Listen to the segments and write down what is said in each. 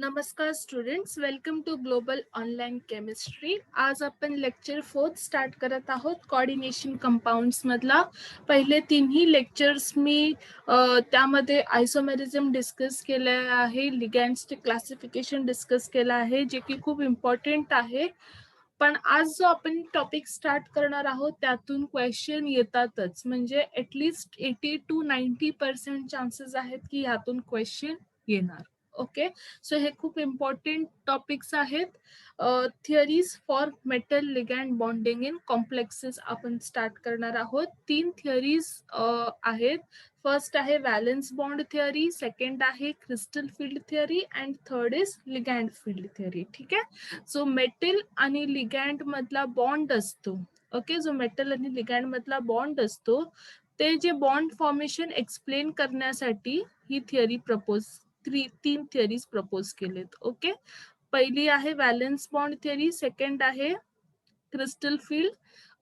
नमस्कार students, welcome to global online chemistry. आज आपण लेक्चर 4 स्टार्ट करत आहोत. कोऑर्डिनेशन कंपाऊंड्स मधला पहिले तिन्ही लेक्चर्स मी त्यामध्ये आयसोमेरिझम डिस्कस केले आहे, लिगँड्सचे क्लासिफिकेशन डिस्कस केलं आहे, जे की खूप इम्पॉर्टंट आहे. पण आज जो आपण टॉपिक स्टार्ट करणार आहोत त्यातून क्वेश्चन येतातच, म्हणजे ॲटलिस्ट 80 to 90% चान्सेस आहेत की यातून क्वेश्चन येणार. ओके, सो हे खूप इम्पॉर्टंट टॉपिक्स आहेत. Theories for metal ligand bonding in complexes आपण स्टार्ट करणार आहोत. 3 थिअरीज आहेत. फर्स्ट आहे व्हॅलेन्स बॉन्ड थिअरी, सेकंड आहे crystal field theory and third is ligand field theory. ठीक आहे, सो मेटल आणि लिगँड मधला बॉन्ड असतो. ओके, जो मेटल आणि लिगँड मधला बॉन्ड असतो ते जे बॉन्ड फॉर्मेशन एक्सप्लेन करण्यासाठी ही थिअरी तीन थिअरीज प्रपोज केलेत. ओके, पहिली आहे व्हॅलेन्स बॉन्ड थिअरी, सेकंड आहे क्रिस्टल फील्ड.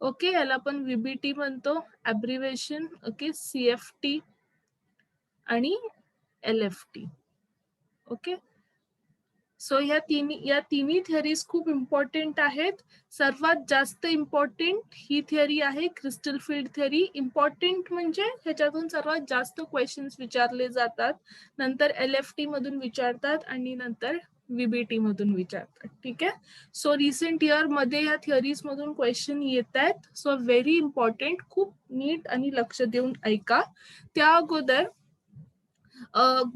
ओके, याला आपण व्हीबीटी म्हणतो ॲब्रिव्हिएशन. ओके, सीएफटी आणि एलएफटी. ओके, सो या तिन्ही थिअरीज खूप इम्पॉर्टंट आहेत. सर्वात जास्त इम्पॉर्टंट ही थिअरी आहे क्रिस्टल फील्ड थिअरी. इम्पॉर्टंट म्हणजे ह्याच्यातून सर्वात जास्त क्वेश्चन्स विचारले जातात, नंतर एलएफटी मधून विचारतात आणि नंतर व्हीबीटी मधून विचारतात. ठीक आहे, सो रिसेंट इयर मध्ये या थिअरीज मधून क्वेश्चन येत आहेत. सो व्हेरी इम्पॉर्टंट, खूप नीट आणि लक्ष देऊन ऐका. त्या अगोदर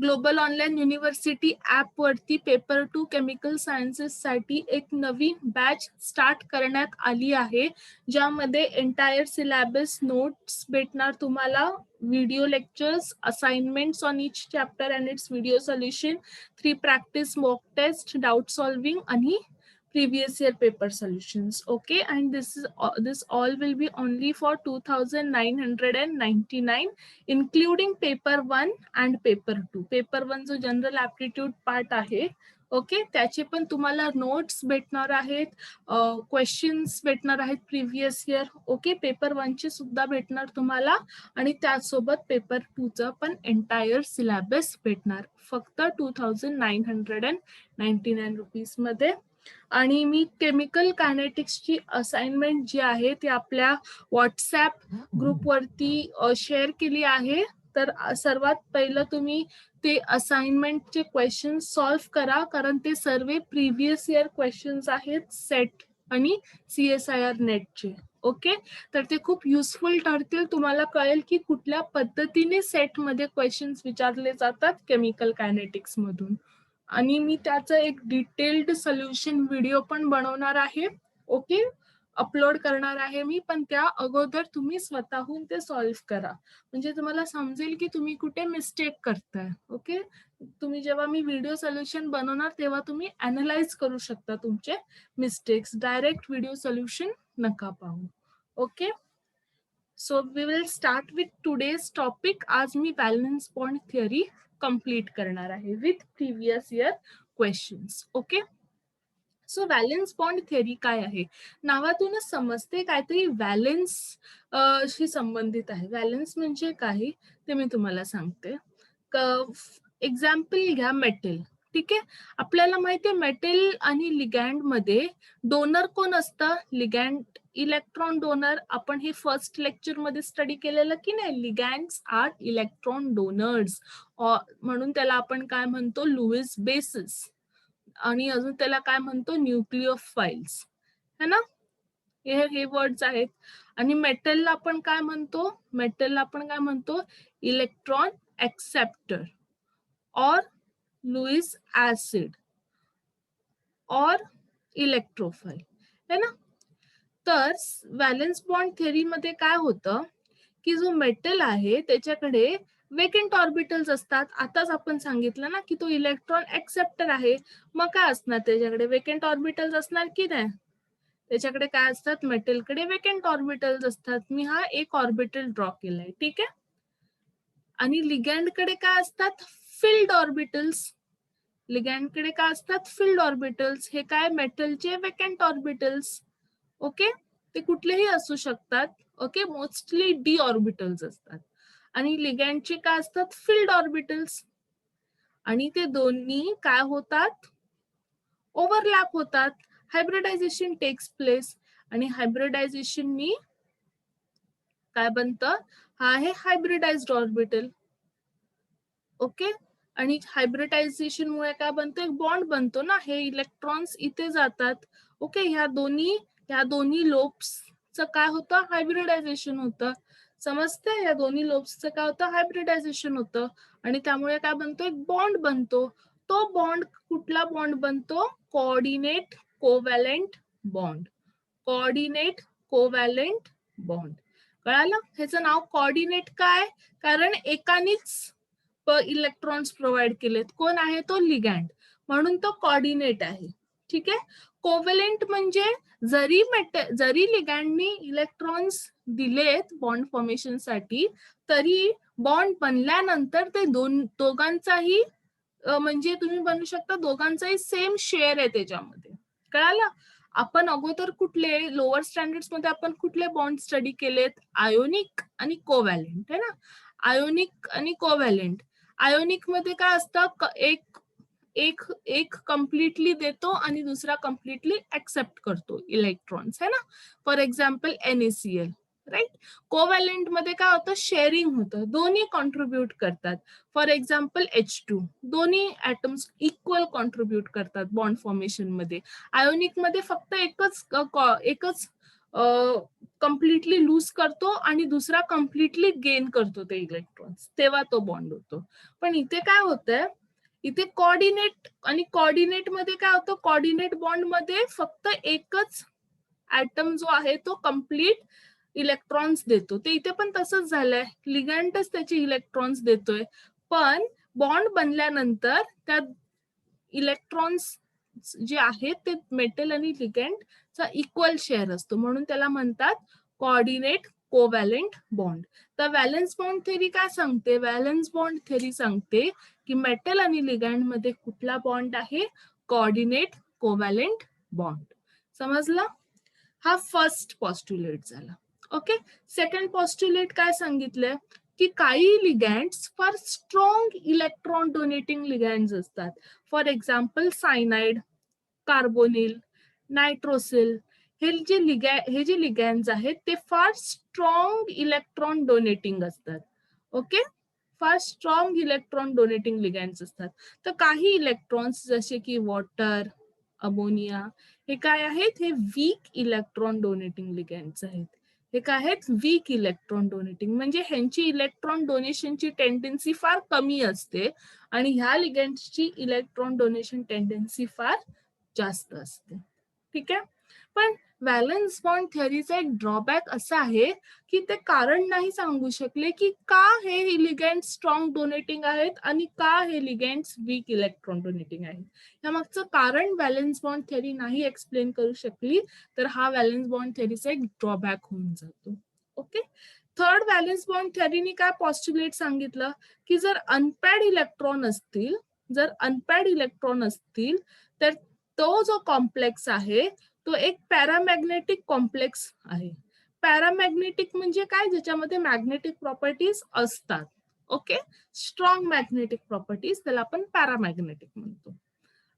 ग्लोबल ऑनलाईन युनिव्हर्सिटी ऍप वरती पेपर 2 केमिकल सायन्सेस साठी एक नवीन बॅच स्टार्ट करण्यात आली आहे, ज्यामध्ये एंटायर सिलेबस नोट्स भेटणार तुम्हाला, video lectures, assignments on each chapter and its video solution, 3 practice mock test, doubt solving आणि previous year paper solutions. Okay, and this all will be only for 2999, including paper 1 and paper 2. paper 1 जो general aptitude part आहे, okay, त्याचे पण तुम्हाला notes भेटणार आहेत, questions भेटणार आहेत प्रिव्हियस इयर. ओके, पेपर 1 चे सुद्धा भेटणार तुम्हाला आणि त्यासोबत पेपर 2 चा पण एंटायर सिलेबस भेटणार, फक्त 2999 रुपीज मध्ये. आणि मी केमिकल कायनेटिक्सची असाइनमेंट जी आहे ती आपल्या व्हॉट्सॲप ग्रुपवरती शेअर केली आहे. तर सर्वात पहिलं तुम्ही ते असाइनमेंटचे क्वेश्चन सॉल्व्ह करा, कारण ते सर्व प्रिव्हियस इयर क्वेश्चन्स आहेत सेट आणि CSIR नेटचे. ओके, तर ते खूप युजफुल ठरतील. तुम्हाला कळेल की कुठल्या पद्धतीने सेटमध्ये क्वेश्चन्स विचारले जातात केमिकल कायनेटिक्स मधून. आणि मी त्याचं एक डिटेल्ड सोल्युशन व्हिडिओ पण बनवणार आहे. ओके, अपलोड करणार आहे मी, पण त्या अगोदर तुम्ही स्वतःहून ते सॉल्व्ह करा, म्हणजे तुम्हाला समजेल की तुम्ही कुठे मिस्टेक करताय. ओके, तुम्ही जेव्हा मी व्हिडिओ सोल्युशन बनवणार तेव्हा तुम्ही अनालाइज करू शकता तुमचे मिस्टेक्स. डायरेक्ट व्हिडिओ सोल्युशन नका पाहू. Okay, so we will start with today's topic. आज मी व्हॅलेन्स बॉन्ड थिअरी कंप्लीट करणार आहे with previous year questions. Okay, so valence bond theory काय आहे, नावातूनच समजते काहीतरी व्हॅलेन्स शी संबंधित आहे. व्हॅलेन्स म्हणजे काय ते मी तुम्हाला सांगते. एक्झाम्पल घ्या मेटल. ठीक आहे, आपल्याला माहिती आहे मेटल आणि लिगँड मध्ये डोनर कोण असतं, लिगँड इलेक्ट्रॉन डोनर. आपण हे फर्स्ट लेक्चर मध्ये स्टडी केलेलं की नाही, लिगँड्स आर इलेक्ट्रॉन डोनर्स, म्हणून त्याला आपण काय म्हणतो, लुईस बेसिस, आणि अजून त्याला काय म्हणतो, न्यूक्लिओफाइल्स, है ना, हे वर्ड्स आहेत. आणि मेटलला आपण काय म्हणतो, मेटलला आपण काय म्हणतो, इलेक्ट्रॉन एक्सेप्टर और लुईस ऍसिड और इलेक्ट्रोफाइल, है ना. तर व्हॅलेन्स बॉन्ड थिअरी मध्ये काय होतं की जो मेटल आहे त्याच्याकडे वेकेंट ऑर्बिटल्स असतात. आताच आपण सांगितलं ना की तो इलेक्ट्रॉन एक्सेप्टर आहे, मग काय असणार त्याच्याकडे, वेकेंट ऑर्बिटल्स असणार की नाही. त्याच्याकडे काय असतात, मेटलकडे वेकेंट ऑर्बिटल्स असतात. मी हा एक ऑर्बिटल ड्रॉ केलाय. ठीक आहे, आणि लिगँडकडे काय असतात, फिल्ड ऑर्बिटल्स. लिगँडकडे काय असतात, फिल्ड ऑर्बिटल्स. हे काय, मेटलचे वेकेंट ऑर्बिटल्स. ओके, ते कुठलेही असू शकतात. ओके, मोस्टली डी ऑर्बिटल्स असतात. आणि लिगँडचे काय असतात, फिल्ड ऑर्बिटल्स. आणि ते दोन्ही काय होतात, ओव्हरलॅप होतात, हायब्रिडायझेशन टेक्स प्लेस, आणि हायब्रिडायझेशननी काय बनतं, हा आहे हायब्रिडाइज्ड ऑर्बिटल. ओके, आणि हायब्रिडायझेशन मुळे काय बनतं, एक बॉन्ड बनतो ना, हे इलेक्ट्रॉन्स इथे जातात. ओके, ह्या दोन्ही लोब्सचं काय होतं, हायब्रिडायझेशन होतं. समजतंय, या दोन्ही लोब्सचं काय होतं, हायब्रिडायझेशन होतं, आणि त्यामुळे काय बनतो, एक बॉन्ड बनतो. तो बॉन्ड कुठला बॉन्ड बनतो, coordinate covalent bond. Coordinate covalent bond, कळालं. ह्याचं नाव कोऑर्डिनेट काय, कारण एकानीच इलेक्ट्रॉन्स प्रोव्हाइड केलेत. कोण आहे तो, लिगँड, म्हणून तो कोऑर्डिनेट आहे. ठीक आहे. कोव्हॅलेंट म्हणजे जरी लिगँडनी इलेक्ट्रॉन्स दिलेत बॉन्ड फॉर्मेशन साठी, तरी बॉन्ड बनल्यानंतर ते दोघांचाही म्हणजे तुम्ही बनवू शकता, दोघांचाही सेम शेअर आहे त्याच्यामध्ये. कळालं. आपण अगोदर कुठले लोअर स्टँडर्ड्स मध्ये आपण कुठले बॉन्ड स्टडी केलेत, आयोनिक आणि कोव्हॅलेंट, है ना. आयोनिक आणि कोव्हॅलेंट. आयोनिक मध्ये काय असतं, एक एक एक कम्प्लिटली देतो आणि दुसरा कम्प्लिटली ऍक्सेप्ट करतो इलेक्ट्रॉन्स, है ना. For example NaCl, right. Covalent मध्ये काय होतं, शेअरिंग होतं, दोन्ही कॉन्ट्रीब्युट करतात. फॉर एक्झाम्पल H2, दोन्ही ऍटम्स इक्वल कॉन्ट्रीब्युट करतात बॉन्ड फॉर्मेशन मध्ये. आयोनिक मध्ये फक्त एकच कम्प्लिटली लूज करतो आणि दुसरा कम्प्लिटली गेन करतो ते इलेक्ट्रॉन्स, तेव्हा तो बॉन्ड होतो. पण इथे काय होतंय, इथे कोऑर्डिनेट आणि कोऑर्डिनेट मध्ये काय होतं, कोऑर्डिनेट बॉन्ड मध्ये फक्त एकच ऍटम जो आहे तो कम्प्लीट इलेक्ट्रॉन्स देतो. ते इथे पण तसंच झालंय, लिगँडच त्याचे इलेक्ट्रॉन्स देतोय, पण बॉन्ड बनल्यानंतर त्या इलेक्ट्रॉन्स जे आहेत ते मेटल आणि लिगँडचा इक्वल शेअर असतो, म्हणून त्याला म्हणतात कोऑर्डिनेट कोव्हॅलेंट बॉन्ड. तर व्हॅलेन्स बॉन्ड थेरी काय सांगते, व्हॅलेन्स बॉन्ड थेरी सांगते की मेटल आणि लिगँड मध्ये कुठला बॉन्ड आहे, कोऑर्डिनेट कोव्हॅलेंट बॉन्ड. समजला. हा फर्स्ट पॉस्ट्युलेट झाला. ओके. सेकंड पॉस्ट्युलेट काय सांगितलंय, की काही लिगँड्स फार स्ट्रॉंग इलेक्ट्रॉन डोनेटिंग लिगँड्स असतात. फॉर एक्झाम्पल सायनाइड, कार्बोनिल, नायट्रोसिल, हे जे लिगँड्स आहेत ते फार स्ट्रॉंग इलेक्ट्रॉन डोनेटिंग असतात. ओके, फार स्ट्रॉंग इलेक्ट्रॉन डोनेटिंग लिगँड्स असतात. तर काही इलेक्ट्रॉन्स जसे की वॉटर, अमोनिया, हे काय आहेत, हे वीक इलेक्ट्रॉन डोनेटिंग लिगँड्स आहेत. हे काय आहेत, वीक इलेक्ट्रॉन डोनेटिंग, म्हणजे ह्यांची इलेक्ट्रॉन डोनेशनची टेंडन्सी फार कमी असते आणि ह्या लिगँड्सची इलेक्ट्रॉन डोनेशन टेंडन्सी फार जास्त असते. ठीक आहे. पण व्हॅलेन्स बॉन्ड थिअरीचा एक ड्रॉबॅक असा आहे की ते कारण नाही सांगू शकले की का हे लिगँड स्ट्रॉंग डोनेटिंग आहेत आणि का हे लिगँड्स वीक इलेक्ट्रॉन डोनेटिंग आहेत. यामागचं कारण व्हॅलेन्स बॉन्ड थिअरी नाही एक्सप्लेन करू शकली, तर हा व्हॅलेन्स बॉन्ड थिअरीचा एक ड्रॉबॅक होऊन जातो. ओके. थर्ड, व्हॅलेन्स बॉन्ड थिअरीने काय पॉस्ट्युलेट सांगितलं की जर अनपॅड इलेक्ट्रॉन असतील तर तो जो कॉम्प्लेक्स आहे तो एक पॅरामॅग्नेटिक कॉम्प्लेक्स आहे. पॅरामॅग्नेटिक म्हणजे काय, ज्याच्यामध्ये मॅग्नेटिक प्रॉपर्टीज असतात. ओके, स्ट्रॉंग मॅग्नेटिक प्रॉपर्टीज, त्याला आपण पॅरामॅग्नेटिक म्हणतो.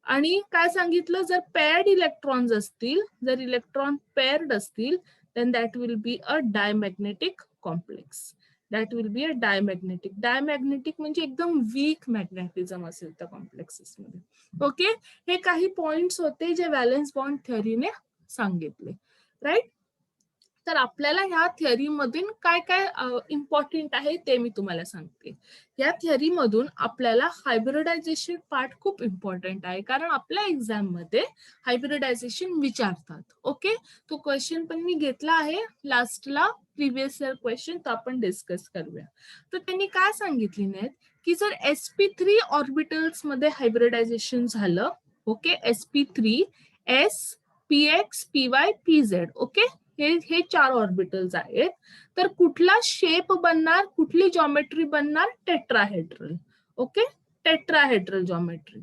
आणि काय सांगितलं, जर पेअर्ड इलेक्ट्रॉन्स असतील, जर इलेक्ट्रॉन पेअर्ड असतील, then that will be a diamagnetic complex. That will be a diamagnetic. Diamagnetic म्हणजे एकदम वीक मॅग्नेटिझम असेल त्या कॉम्प्लेक्सेस मध्ये. ओके, हे काही पॉइंट्स होते जे व्हॅलेन्स बॉन्ड थिअरीने सांगितले, राईट. तर आपल्याला ह्या थिअरी मधून काय काय इम्पॉर्टंट आहे ते मी तुम्हाला सांगते. या थिअरी मधून आपल्याला हायब्रिडायझेशन पार्ट खूप इम्पॉर्टंट आहे, कारण आपल्या एक्झाम मध्ये हायब्रिडायझेशन विचारतात. ओके, तो क्वेश्चन पण मी घेतला आहे लास्टला, प्रिव्हियस इयर क्वेश्चन, तो आपण डिस्कस करूया. तर त्यांनी काय सांगितले नाहीत की जर sp3 ऑर्बिटल्स मध्ये हायब्रिडायझेशन झालं, okay, sp3 s px py pz, okay, हे 4 ऑर्बिटल्स आहेत, तर कुठला शेप बनणार, कुठली जॉमेट्री बनणार, टेट्राहेड्रल. ओके, टेट्राहेड्रल जॉमेट्री,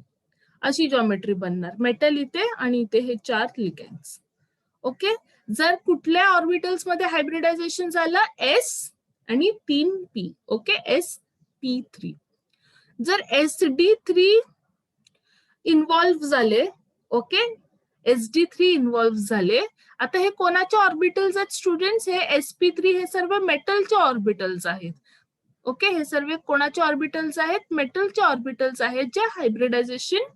अशी जॉमेट्री बनणार. मेटल इथे आणि इथे हे 4 लिगँड्स. ओके, जर कुठल्या ऑर्बिटल्स मध्ये हायब्रिडायझेशन झालं, s आणि 3p, ओके, sp3. जर sd3 इन्व्हॉल्व्ह झाले, ओके, sd3 इन्व्हॉल्व्ह झाले. आता हे कोणाचे ऑर्बिटल्स आहेत स्टुडंट्स? हे sp3 हे सर्व मेटलचे ऑर्बिटल्स आहेत. ओके, हे सर्व कोणाचे ऑर्बिटल्स आहेत? मेटलचे ऑर्बिटल्स आहेत जे हायब्रिडायझेशन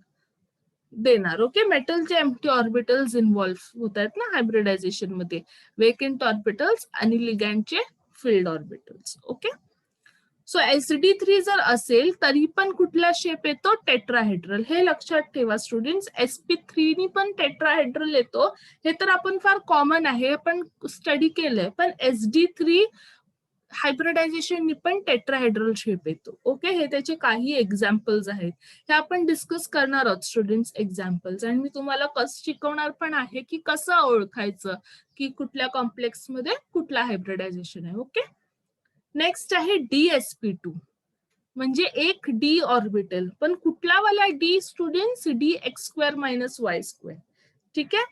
देणार. ओके, मेटलचे एम्प्टी ऑर्बिटल्स इन्व्हॉल्व्ह होत आहेत ना हायब्रिडायझेशन मध्ये, वेकेंट ऑर्बिटल्स आणि लिगँडचे field orbitals. Okay, so sd3 जर असेल तरी पण कुठला शेप येतो? टेट्राहेड्रल. हे लक्षात ठेवा स्टुडंट्स, sp3 नी पण टेट्राहेड्रल येतो. हे तर आपण फार कॉमन आहे, पण स्टडी केलंय. पण sd3 हायब्रिडायझेशन पण टेट्राहेड्रल शेप येतो. ओके, हे त्याचे काही एक्झाम्पल्स आहेत. हे आपण डिस्कस करणार आहोत स्टुडंट्स एक्झाम्पल्स. आणि मी तुम्हाला कसं शिकवणार पण आहे की कसं ओळखायचं की कुठल्या कॉम्प्लेक्स मध्ये कुठला हायब्रिडायझेशन आहे. ओके, नेक्स्ट आहे dsp2, म्हणजे एक डी ऑर्बिटल. पण कुठला वाला डी स्टुडंट्स? dx² - y². ठीक आहे,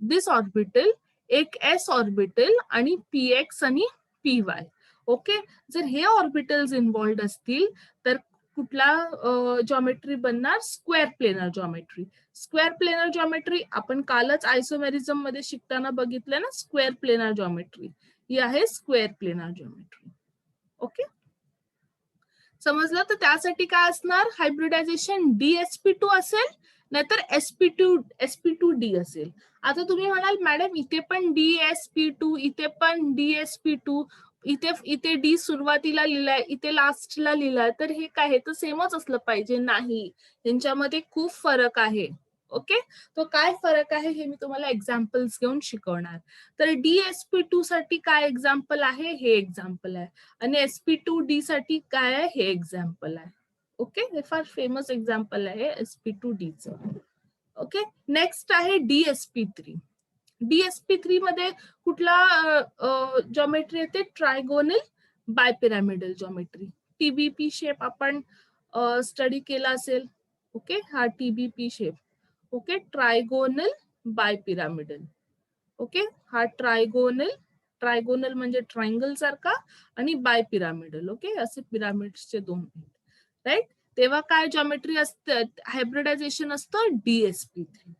दिस ऑर्बिटल एक s ऑर्बिटल आणि px आणि py. ओके, जर हे ऑर्बिटल्स इन्व्हॉल्ड असतील तर कुठला जॉमेट्री बनणार? Square planar geometry. Square planar geometry आपण कालच आयसोमेरिझम मध्ये शिकताना बघितलं ना, स्क्वेअर प्लेनर जॉमेट्री. ही आहे स्क्वेअर प्लेनर जॉमेट्री. ओके, समजलं? तर त्यासाठी काय असणार? हायब्रिडायझेशन dsp2 असेल, नाहीतर sp2d असेल. आता तुम्ही म्हणाल मॅडम इथे पण dsp2, इथे पण dsp2, इथे डी सुरुवातीला लिहिलाय, इथे लास्टला लिहिलाय, तर हे काय? हे तर सेमच असलं पाहिजे. नाही, यांच्यामध्ये खूप फरक आहे. ओके, तो काय फरक आहे हे मी तुम्हाला एक्झाम्पल्स घेऊन शिकवणार. तर dsp2 साठी काय एक्झाम्पल आहे? हे एक्झाम्पल आहे. आणि sp2d साठी काय आहे? हे एक्झाम्पल आहे. ओके, हे फार फेमस एक्झाम्पल आहे sp2d चं. ओके, नेक्स्ट आहे dsp3. dsp3 मध्ये कुठला जॉमेट्री येते? Trigonal bipyramidal geometry. TBP shape आपण स्टडी केला असेल. ओके, हा TBP shape. Okay, trigonal bipyramidal. Okay, हा ट्रायगोनल म्हणजे ट्रायंगल सारखा, आणि बाय पिरामिडल. ओके, असे पिरामिड्सचे दोन आहेत. राईट, तेव्हा काय जॉमेट्री असतं? हायब्रिडायझेशन असतं dsp3.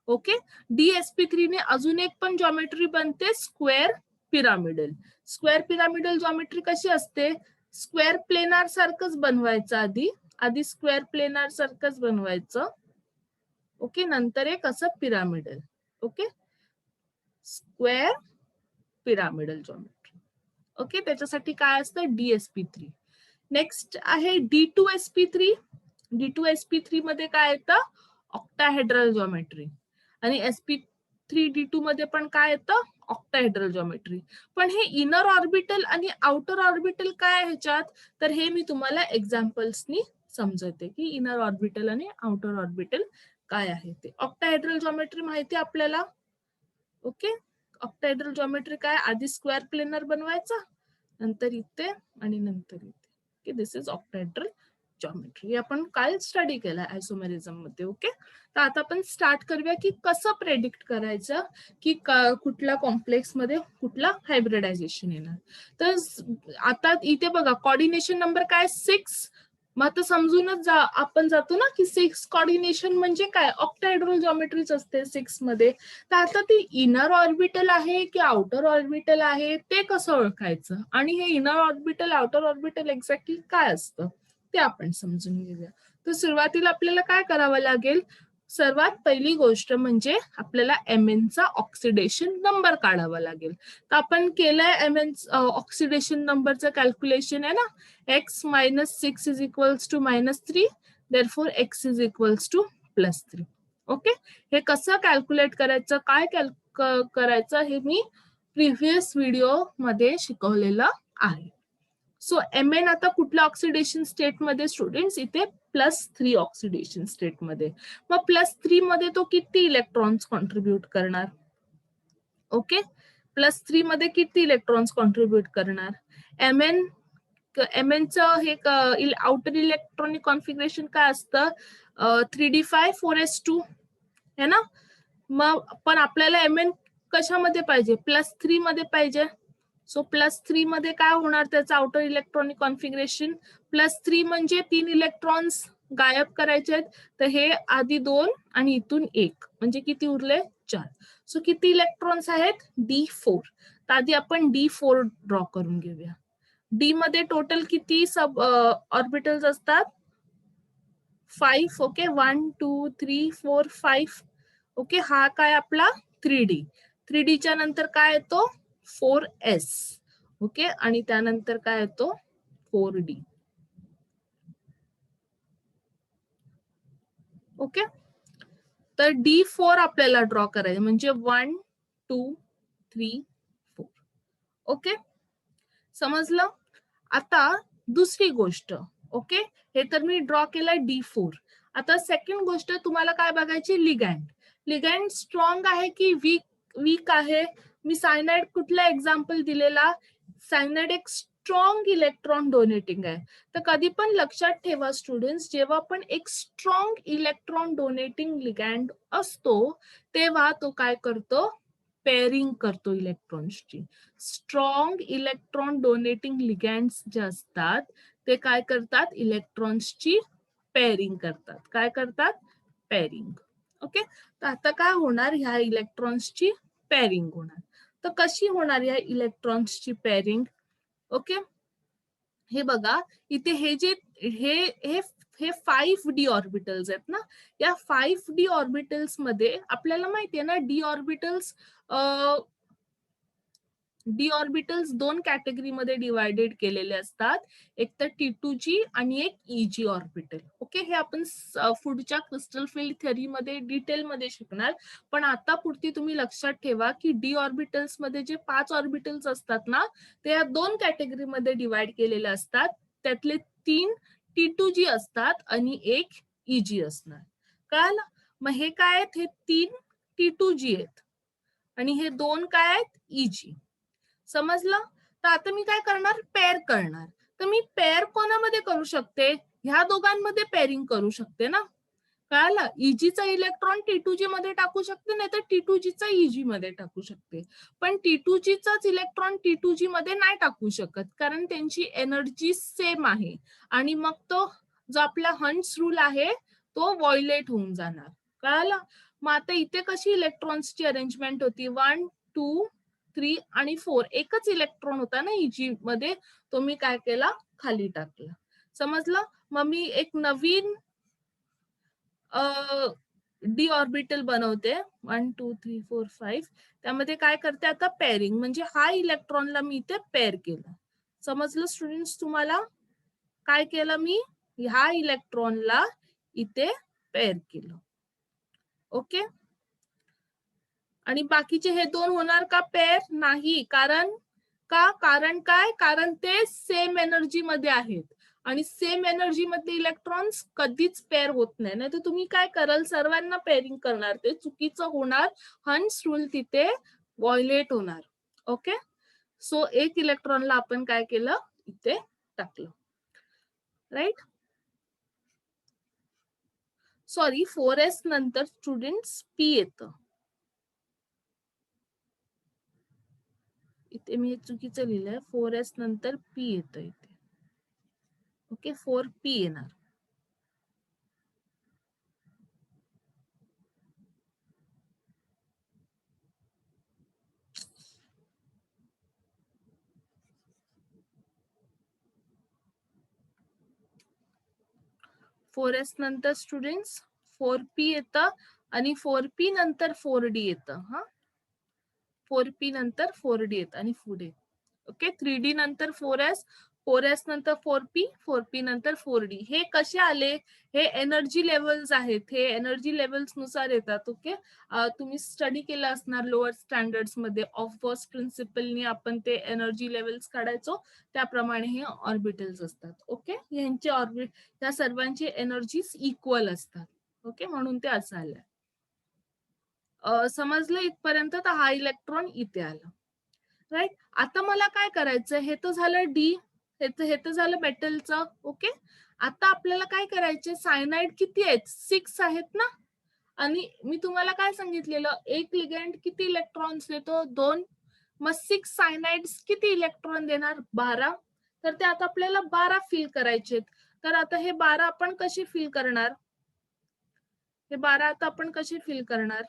ओके, dsp3 ने अजून एक पण जॉमेट्री बनते, square pyramidal. Square pyramidal geometry कशी असते? स्क्वेअर प्लेनार सारखंच बनवायचं आधी स्क्वेअर प्लेनार सारखंच बनवायचं. ओके, नंतर एक असं pyramidal. Okay, square pyramidal geometry. Okay, त्याच्यासाठी काय असतं? dsp3. नेक्स्ट आहे d2sp3. d2sp3 मध्ये काय येतं? Octahedral geometry. आणि sp3d2 मध्ये पण काय येतं? Octahedral geometry. पण हे इनर ऑर्बिटल आणि आउटर ऑर्बिटल काय आहे ह्याच्यात? तर हे मी तुम्हाला एक्झाम्पल्सनी समजवते की इनर ऑर्बिटल आणि आउटर ऑर्बिटल काय आहे ते. ऑक्टाहेड्रल जॉमेट्री माहिती आपल्याला. ओके, ऑक्टाहेड्रल जॉमेट्री काय? आधी स्क्वेअर प्लेनर बनवायचा, नंतर इथे आणि नंतर इथे. Okay, this is octahedral geometry. आपण काल स्टडी केला आयसोमेरिझम मध्ये. ओके, तर आता आपण स्टार्ट करूया की कसं प्रेडिक्ट करायचं की कुठल्या कॉम्प्लेक्स मध्ये कुठला हायब्रिडायझेशन येणार. तर आता इथे बघा, कोऑर्डिनेशन नंबर काय? 6. मग आता समजूनच आपण जातो ना की 6 कोऑर्डिनेशन म्हणजे काय? ऑक्टाहेड्रल जॉमेट्रीच असते 6 मध्ये. तर आता ती इनर ऑर्बिटल आहे की आउटर ऑर्बिटल आहे ते कसं ओळखायचं? आणि हे inner orbital outer orbital exactly काय असतं ते आपण समजून घेऊया. तर सुरुवातीला आपल्याला काय करावं लागेल? सर्वात पहिली गोष्ट म्हणजे आपल्याला mn चा ऑक्सिडेशन नंबर काढावा लागेल. तर आपण केलंय mn ऑक्सिडेशन नंबरचं कॅल्क्युलेशन आहे ना, x - 6 is equals to -3, therefore x is equals to +3. Okay, हे कसं कॅल्क्युलेट करायचं, काय करायचं हे मी प्रिव्हियस व्हिडिओ मध्ये शिकवलेलं आहे. सो mn आता कुठल्या ऑक्सिडेशन स्टेट मध्ये स्टुडंट्स? इथे +3 ऑक्सिडेशन स्टेट मध्ये. मग +3 मध्ये तो किती इलेक्ट्रॉन्स कॉन्ट्रीब्युट करणार? ओके, +3 मध्ये किती इलेक्ट्रॉन्स कॉन्ट्रीब्युट करणार? mn चं हे आउटर इलेक्ट्रॉनिक कॉन्फिगरेशन काय असतं? 3d5 4s2 है ना. मग पण आपल्याला mn कशामध्ये पाहिजे? +3 मध्ये पाहिजे. सो +3 मध्ये काय होणार त्याचं आउटर इलेक्ट्रॉनिक कॉन्फिगरेशन? +3 म्हणजे 3 इलेक्ट्रॉन्स गायब करायचे आहेत, तर हे आधी 2 आणि इथून 1 म्हणजे किती उरले 4. सो किती इलेक्ट्रॉन्स आहेत D4. तर आधी आपण D4 ड्रॉ करून घेऊया. डी मध्ये टोटल किती सब ऑर्बिटल्स असतात? 5. ओके, 1 2 3 4 5. ओके, हा काय आपला 3D. 3D च्या नंतर काय येतो 4S. ओके, आणि त्यानंतर काय येतो 4D. ओके, तर D4 आपल्याला ड्रॉ करायचं म्हणजे 1 2 3 4. ओके, समजलं? आता दुसरी गोष्ट. ओके, हे तर मी ड्रॉ केलाय D4. आता सेकंड गोष्ट तुम्हाला काय बघायची, लिगँड. लिगँड स्ट्रॉंग आहे की वीक आहे? मी सायनाइड कुठला एक्झाम्पल दिलेला? सायनाइड एक स्ट्रॉंग इलेक्ट्रॉन डोनेटिंग आहे. तर कधी पण लक्षात ठेवा स्टुडंट्स, जेव्हा पण एक स्ट्रॉंग इलेक्ट्रॉन डोनेटिंग लिगँड असतो तेव्हा तो काय करतो, पेअरिंग करतो इलेक्ट्रॉन्सची. स्ट्रॉंग इलेक्ट्रॉन डोनेटिंग लिगँड्स जे असतात ते काय करतात, इलेक्ट्रॉन्सची पेअरिंग करतात. काय करतात, पेअरिंग. ओके, तर आता काय होणार, ह्या इलेक्ट्रॉन्सची पेअरिंग होणार. तर कशी होणार या इलेक्ट्रॉन्सची पेअरिंग? ओके, हे बघा इथे हे जे हे हे हे 5D ऑर्बिटल्स आहेत ना, या 5D ऑर्बिटल्स मध्ये आपल्याला माहितीये ना, डी ऑर्बिटल्स 2 कॅटेगरीमध्ये डिवायडेड केलेले असतात. एक तर T2G आणि एक EG ऑर्बिटल. ओके, हे आपण पुढच्या क्रिस्टल फील्ड थेअरीमध्ये डिटेलमध्ये शिकणार. पण आता पुरती तुम्ही लक्षात ठेवा की डी ऑर्बिटल्स मध्ये जे 5 ऑर्बिटल्स असतात ना, ते या 2 कॅटेगरीमध्ये डिवाइड केलेले असतात. त्यातले 3 T2G असतात आणि एक EG असणार. कळालं? मग हे काय आहेत, हे 3 T2G आहेत आणि हे 2 काय आहेत, EG. समजलं? तर आता मी काय करणार, पेअर करणार. तर मी पेअर कोणामध्ये करू शकते, ह्या दोघांमध्ये पेअरिंग करू शकते ना. कळालं? इजीचा इलेक्ट्रॉन T2G मध्ये टाकू शकते, नाही तर T2Gचा EG मध्ये टाकू शकते. पण T2Gचाच इलेक्ट्रॉन T2G मध्ये नाही टाकू शकत, कारण त्यांची एनर्जी सेम आहे आणि मग तो जो आपला हंट्स रूल आहे तो व्हायोलेट होऊन जाणार. कळालं? मग आता इथे कशी इलेक्ट्रॉन्सची अरेंजमेंट होती, 1 2 3 आणि 4. एकच इलेक्ट्रॉन होता ना EG मध्ये, तो मी काय केला, खाली टाकला. समजलं? मग मी एक नवीन डी ऑर्बिटल बनवते, 1 2 3 4 5. त्यामध्ये काय करते आता, पेअरिंग. म्हणजे हा इलेक्ट्रॉनला मी इथे पेअर केलं. समजलं स्टुडंट्स तुम्हाला? काय केलं मी, ह्या इलेक्ट्रॉनला इथे पेअर केलं. ओके, आणि बाकीचे हे 2 होणार का पेअर? नाही. कारण काय, कारण ते सेम एनर्जी मध्ये आहेत आणि सेम एनर्जी मध्ये इलेक्ट्रॉन्स कधीच पेअर होत नाही. नाही तर तुम्ही काय कराल, सर्वांना पेअरिंग करणार, ते चुकीचं होणार. हंट्स रूल तिथे व्हायोलेट होणार. ओके, सो एक इलेक्ट्रॉनला आपण काय केलं, इथे टाकलं. राईट? सॉरी, 4S नंतर स्टुडंट्स P येतं. इथे मी चुकीचं लिहिलंय, 4S नंतर P येतं इथे. ओके, 4P येणार. फोर एस नंतर स्टुडंट्स 4P येतं आणि 4P नंतर 4D येतं. हा, 4P नंतर 4D येतं आणि पुढे. ओके, 3D नंतर 4S, 4S नंतर 4P, 4P नंतर 4D. हे कसे आले, हे एनर्जी लेवल्स आहेत, हे एनर्जी लेवल्स नुसार येतात. ओके, तुम्ही स्टडी केलं असणार लोअर स्टँडर्ड्स मध्ये, ऑफ बॉस प्रिन्सिपलनी आपण ते एनर्जी लेवल्स काढायचो, त्याप्रमाणे हे ऑर्बिटल्स असतात. ओके, यांचे या सर्वांची एनर्जीज इक्वल असतात. ओके, म्हणून ते असं आलंय. समजलं इथपर्यंत? तर हा इलेक्ट्रॉन इथे आला. राईट? आता मला काय करायचं, हे तर झालं डी, हे तर झालं मेटलचं. ओके, आता आपल्याला काय करायचे, सायनाइड किती आहेत, 6 आहेत ना. आणि मी तुम्हाला काय सांगितलेलं, एक लिगँड किती इलेक्ट्रॉन्स देतो, 2. मग 6 सायनाइड्स किती इलेक्ट्रॉन देणार, 12. तर ते आता आपल्याला 12 फिल करायचे. तर आता हे 12 आपण कसे फिल करणार? हे 12 आता आपण कसे फिल करणार?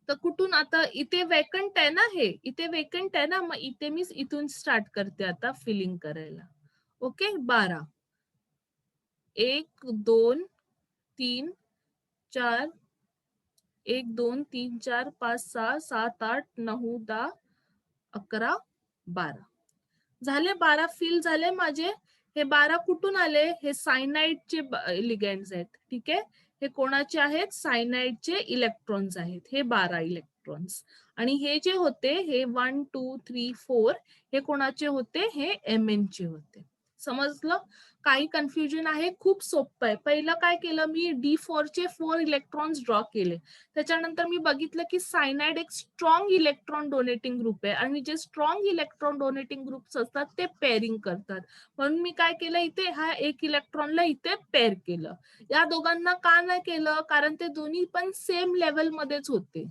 तर कुठून आता इथे वेकंट आहे ना, हे इथे वेकंट आहे ना, मग इथे मी इथून स्टार्ट करते आता फिलिंग करायला. ओके 12 1 2 3 4 1 2 3 4 5 6 7 8 9 10 11 12 झाले. 12 फिल झाले माझे. हे 12 कुठून आले? हे सायनाइडचे लिगँड्स आहेत. ठीक आहे, हे कोणाचे आहेत? सायनाइडचे इलेक्ट्रॉन्स आहेत, हे 12 इलेक्ट्रॉन्स. आणि हे जे होते हे 1 2 3 4 हे कोणाचे होते? हे Mn चे होते. समजलं? काही कन्फ्युजन आहे? खूप सोपं आहे. पहिलं काय केलं मी? D4 चे 4 इलेक्ट्रॉन्स ड्रॉ केले. त्याच्यानंतर मी बघितलं की सायनाइड एक स्ट्रॉंग इलेक्ट्रॉन डोनेटिंग ग्रुप आहे आणि जे स्ट्रॉंग इलेक्ट्रॉन डोनेटिंग ग्रुप्स असतात ते पेअरिंग करतात. म्हणून मी काय केलं? इथे हा एक इलेक्ट्रॉनला इथे पेअर केलं. या दोघांना का नाही केलं? कारण ते दोन्ही पण सेम लेवल मध्येच होते.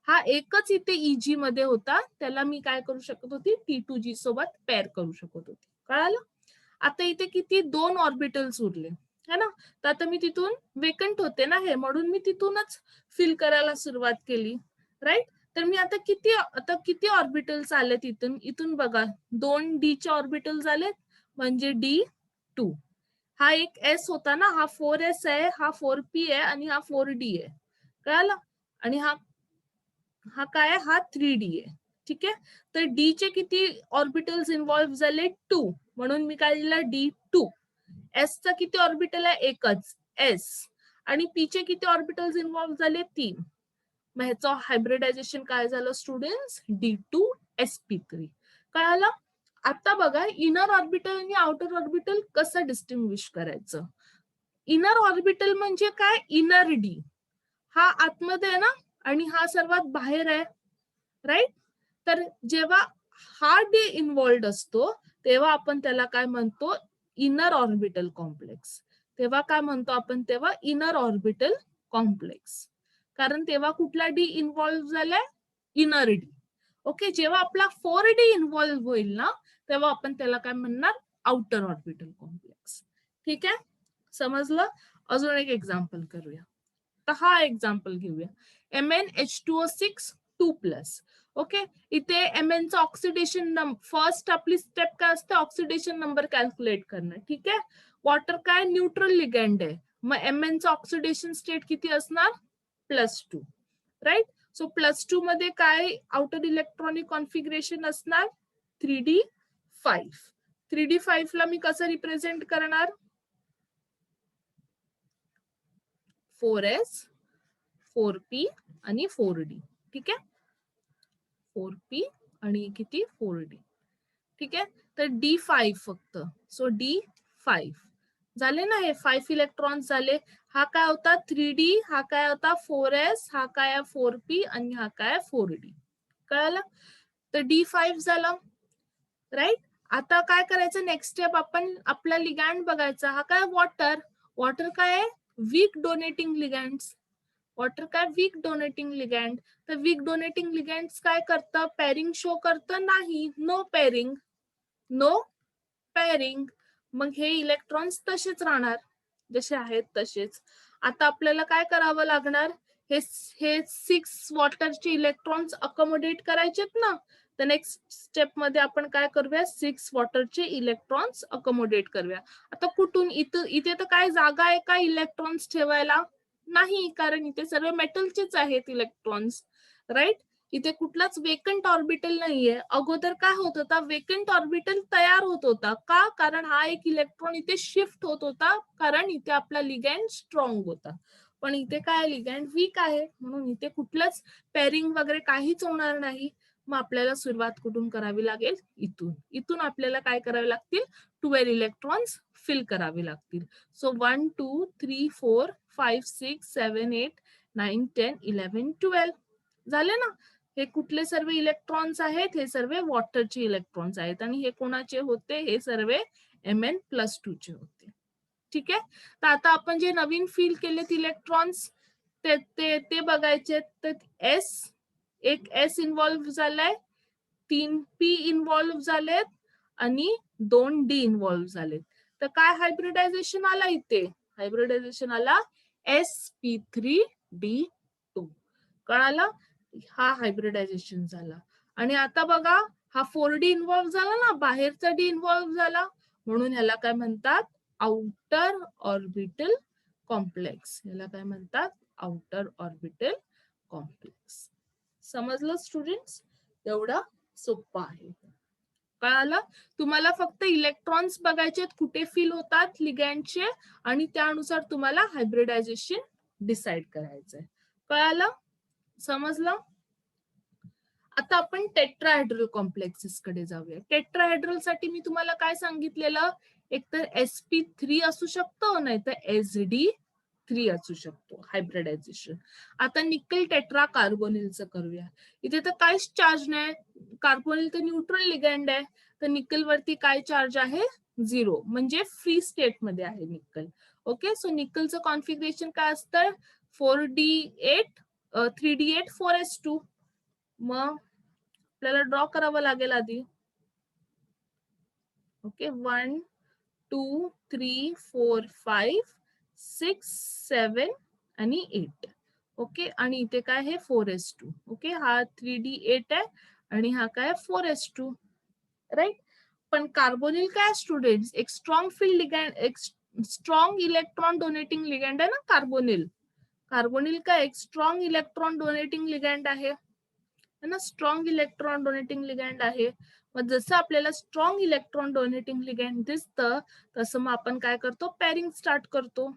हा एकच इथे EG मध्ये होता, त्याला मी काय करू शकत होती? T2G सोबत पेअर करू शकत होती. कळालं? आता इथे किती? 2 ऑर्बिटल्स उरले है ना. तर आता मी तिथून वेकंट होते ना हे, म्हणून मी तिथूनच फिल करायला सुरुवात केली. राईट. तर मी आता किती ऑर्बिटल्स आलेत इथून? इथून बघा 2 D चे ऑर्बिटल्स आलेत, म्हणजे D2. हा एक S होता ना, हा 4S आहे, हा 4P आहे आणि हा 4D आहे. कळालं? आणि हा काय आहे? हा 3D आहे. ठीक आहे. तर D चे किती ऑर्बिटल्स इन्व्हॉल्व्ह झाले? 2. म्हणून मी काय लिहिलं? D2. S चा किती ऑर्बिटल आहे? एकच, S. आणि P चे किती ऑर्बिटल्स इन्व्हॉल्व्ह झाले? 3. मग ह्याचं हायब्रिडायझेशन काय झालं स्टुडंट्स? D2sp3. कळालं? आता बघा इनर ऑर्बिटल आणि आउटर ऑर्बिटल कसं डिस्टिंग्विश करायचं. इनर ऑर्बिटल म्हणजे काय? Inner D. हा आतमध्ये आहे ना आणि हा सर्वात बाहेर आहे. राईट. तर जेव्हा हा D इन्व्हॉल्ड असतो तेव्हा आपण त्याला काय म्हणतो? Inner orbital complex. तेव्हा काय म्हणतो आपण? तेव्हा इनर ऑर्बिटल कॉम्प्लेक्स. कारण तेव्हा कुठला D इन्व्हॉल्व्ह झालाय? Inner D. ओके. जेव्हा आपला 4D इन्व्हॉल्व्ह होईल ना तेव्हा आपण त्याला काय म्हणणार? Outer orbital complex. ठीक आहे, समजलं? अजून एक एक्झाम्पल करूया. तर हा एक्झाम्पल घेऊया. MnH2O6 2+. ओके. इथे Mn चा ऑक्सिडेशन फर्स्ट आपली स्टेप काय असते? ऑक्सिडेशन नंबर कॅल्क्युलेट करणं. ठीक आहे. वॉटर काय? न्यूट्रल लिगँड आहे, मग Mn चा ऑक्सिडेशन स्टेट किती असणार? +2. राईट. सो +2 मध्ये काय आउटर इलेक्ट्रॉनिक कॉन्फिगरेशन असणार? 3D5. 3D5 ला मी कसं रिप्रेझेंट करणार? 4S 4P आणि 4D. ठीक आहे. 4P आणि किती? 4D. ठीक आहे. तर D5 फक्त. सो D5 झाले ना, हे 5 इलेक्ट्रॉन्स झाले. हा काय होता? 3D. हा काय होता? 4S. हा काय आहे? 4P आणि हा काय? 4D. कळालं? तर D5 झालं. राईट. आता काय करायचं? नेक्स्ट स्टेप आपण आपला लिगँड बघायचा. हा काय? वॉटर. वॉटर काय आहे? Weak donating ligands. वॉटर काय? Weak donating ligand. तर वीक डोनेटिंग लिगँड काय करतं? पेअरिंग शो करतं? नाही. No pairing. No pairing. मग हे इलेक्ट्रॉन्स तसेच राहणार, जसे आहेत तसेच. आता आपल्याला काय करावं लागणार? हे 6 वॉटरचे इलेक्ट्रॉन्स अकोमोडेट करायचेत ना. तर नेक्स्ट स्टेप मध्ये आपण काय करूया? 6 वॉटरचे इलेक्ट्रॉन्स अकोमोडेट करूया. आता कुठून? इथे तर काय जागा आहे का इलेक्ट्रॉन्स ठेवायला? नाही, कारण इथे सर्व मेटलचेच आहेत इलेक्ट्रॉन्स. राईट. इथे कुठलाच वेकंट ऑर्बिटल नाहीये. अगोदर काय होत होता? वेकंट ऑर्बिटल तयार होत होता. का? कारण हा एक इलेक्ट्रॉन इथे शिफ्ट होत होता, कारण इथे आपला लिगँड स्ट्रॉंग होता. पण इथे काय? लिगँड वीक आहे, म्हणून इथे कुठलंच पेअरिंग वगैरे काहीच होणार नाही. मग आपल्याला सुरुवात कुठून करावी लागेल? इथून आपल्याला काय करावे लागतील? 12 इलेक्ट्रॉन्स फिल करावे लागतील. सो 1 2 3 4 5 6 7 8 9 10 11 12 झाले ना. हे कुठले सर्व इलेक्ट्रॉन्स आहेत? हे सर्व वॉटरचे इलेक्ट्रॉन्स आहेत आणि हे कोणाचे होते? हे सर्व Mn+2 चे होते. ठीक आहे. तर आता आपण जे नवीन फिल केलेत इलेक्ट्रॉन्स ते बघायचे. तर एक S इन्व्हॉल्व्ह झालाय, 3P इन्व्हॉल्व्ह झालेत आणि 2D इन्व्हॉल्व्ह झालेत. तर काय हायब्रिडायझेशन आला इथे? हायब्रिडायझेशन आला sp3d2. कळालं? हा हायब्रिडायझेशन झाला. आणि आता बघा हा 4D इन्व्हॉल्व्ह झाला ना, बाहेरचा डी इन्व्हॉल्व्ह झाला, म्हणून ह्याला काय म्हणतात? Outer orbital complex. याला काय म्हणतात? Outer orbital complex. समजलं स्टुडंट्स? एवढं सोपं आहे. कळालं? तुम्हाला फक्त इलेक्ट्रॉन्स बघायचे कुठे फिल होतात लिगँडचे, आणि त्यानुसार तुम्हाला हायब्रिडायझेशन डिसाइड करायचंय. कळालं? समजलं? आता आपण टेट्राहेड्रल कॉम्प्लेक्सेस कडे जाऊया. टेट्राहेड्रल साठी मी तुम्हाला काय सांगितलेलं? एकतर sp3 असू शकतो, नाहीतर sd3 असू शकतो हायब्रिडायझेशन. आता निकल टेट्रा कार्बोनिलचं करूया. इथे तर काहीच चार्ज नाही, कार्बोनिल तर न्यूट्रल लिगँड आहे, तर निकल वरती काय चार्ज आहे? 0, म्हणजे फ्री स्टेट मध्ये आहे निकल. ओके, सो निकलचं कॉन्फिगरेशन काय असतं? 4d8 3d8 4s2. मग आपल्याला ड्रॉ करावं लागेल आधी. ओके, 1 2 3 4 5 6 7 आणि 8. ओके, आणि इथे काय आहे? 4s2. ओके, हा 3d8 आहे आणि हा काय? 4s2. राईट? पण कार्बोनिल काय स्टुडंट्स? एक स्ट्रॉंग फील्ड लिगँड, एक स्ट्रॉंग इलेक्ट्रॉन डोनेटिंग लिगँड आहे ना कार्बोनिल. कार्बोनिल काय? एक स्ट्रॉंग इलेक्ट्रॉन डोनेटिंग लिगँड आहे ना, स्ट्रॉंग इलेक्ट्रॉन डोनेटिंग लिगँड आहे. मग जसं आपल्याला स्ट्रॉंग इलेक्ट्रॉन डोनेटिंग लिगँड दिसतं, तसं मग आपण काय करतो? पॅरिंग स्टार्ट करतो.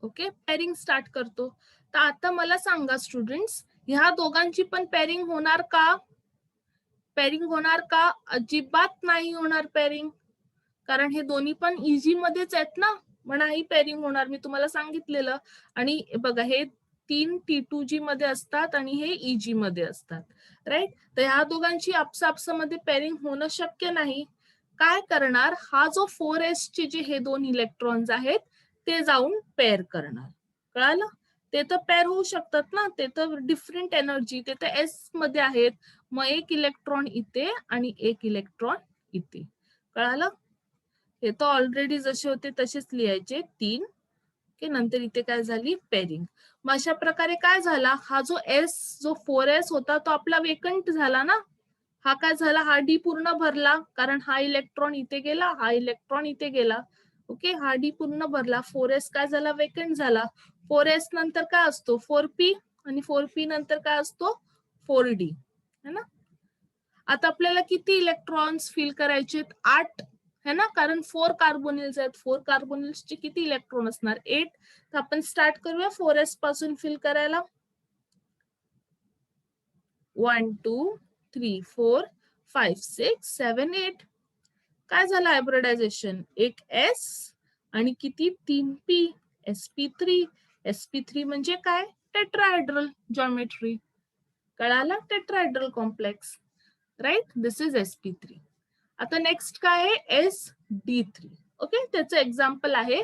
ओके, पॅरिंग स्टार्ट करतो. तर आता मला सांगा स्टुडंट्स, ह्या दोघांची पण पॅरिंग होणार का? पॅरिंग होणार का? अजिबात नाही होणार पॅरिंग, कारण हे दोन्ही पण इजी मध्येच आहेत ना, मग नाही पॅरिंग होणार. मी तुम्हाला सांगितलेलं. आणि बघा, हे 3 T2G मध्ये असतात आणि हे EG मध्ये असतात. राईट? तर ह्या दोघांची आपसामध्ये पॅरिंग होणं शक्य नाही. काय करणार? हा जो 4s चे जे हे दोन इलेक्ट्रॉन्स आहेत ते जाऊन पेअर करणार. कळालं? ते तर पेअर होऊ शकतात ना, ते तर डिफरंट एनर्जी, ते तर s मध्ये आहेत. मग एक इलेक्ट्रॉन इथे आणि एक इलेक्ट्रॉन इथे. कळालं? हे तर ऑलरेडी जसे होते तसेच लिहायचे 3. की नंतर इथे काय झाली? पेअरिंग. मग अशा प्रकारे काय झाला? हा जो s, जो 4s होता तो आपला वेकंट झाला ना. हा काय झाला? हा डी पूर्ण भरला, कारण हा इलेक्ट्रॉन इथे गेला, हा इलेक्ट्रॉन इथे गेला. ओके, हा डी पूर्ण भरला. 4s काय झाला? वेकंट झाला. 4s नंतर काय असतो? 4p, आणि 4p नंतर काय असतो? 4d. है ना? आता आपल्याला किती इलेक्ट्रॉन्स फिल करायचे? 8, है ना, कारण 4 कार्बोनिल्स आहेत. 4 कार्बोनिल्सचे किती इलेक्ट्रॉन असणार? 8. तर आपण स्टार्ट करूया 4s पासून फिल करायला. 1 2 3 4 5 6 7 8. काय झालं हायब्रिडायझेशन? एक s आणि किती? 3p, sp3. sp3 म्हणजे काय? Tetrahedral geometry. कळाला? Tetrahedral complex. Right? This is sp3. आता नेक्स्ट काय आहे? sd3. ओके, त्याचं एक्झाम्पल आहे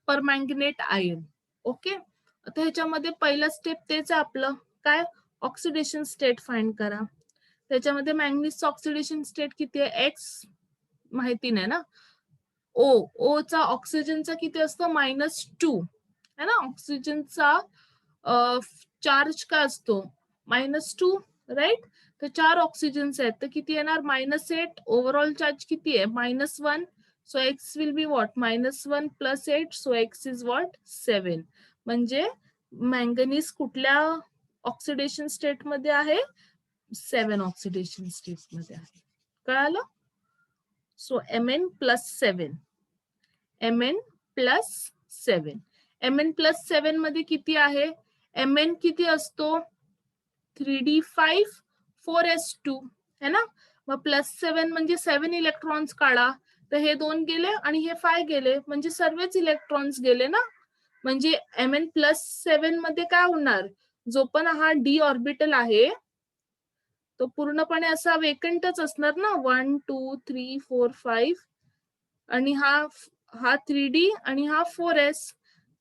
परमॅंगनेट आयन. ओके, आता ह्याच्यामध्ये पहिलं स्टेप तेच आपलं काय? ऑक्सिडेशन स्टेट फाइंड करा. त्याच्यामध्ये मॅंगनीज ऑक्सिडेशन स्टेट किती आहे? x माहिती नाही ना. ओ चा ऑक्सिजनचा किती असतो? -2 है ना. ऑक्सिजनचा चार्ज काय असतो? -2. राईट? तर 4 ऑक्सिजन्स आहेत, तर किती येणार? -8. ओव्हरऑल चार्ज किती आहे? -1. So x will B what? -1 + 8. So x is what? 7. म्हणजे मॅंगनीज कुठल्या ऑक्सिडेशन स्टेट मध्ये आहे? 7 ऑक्सिडेशन स्टेट मध्ये आहे. कळालं? So Mn+7. Mn+7. Mn+7 मध्ये किती आहे? Mn किती असतो? 3d5 4s2 है ना. मग +7 म्हणजे 7 इलेक्ट्रॉन्स काढा. तर हे 2 गेले आणि हे 5 गेले, म्हणजे सर्वच इलेक्ट्रॉन्स गेले ना. म्हणजे Mn+7 मध्ये काय होणार? जो पण हा डी ऑर्बिटल आहे तो पूर्णपणे असा वेकंटच असणार ना. 1 2 3 4 5 आणि हा 3d आणि हा 4s.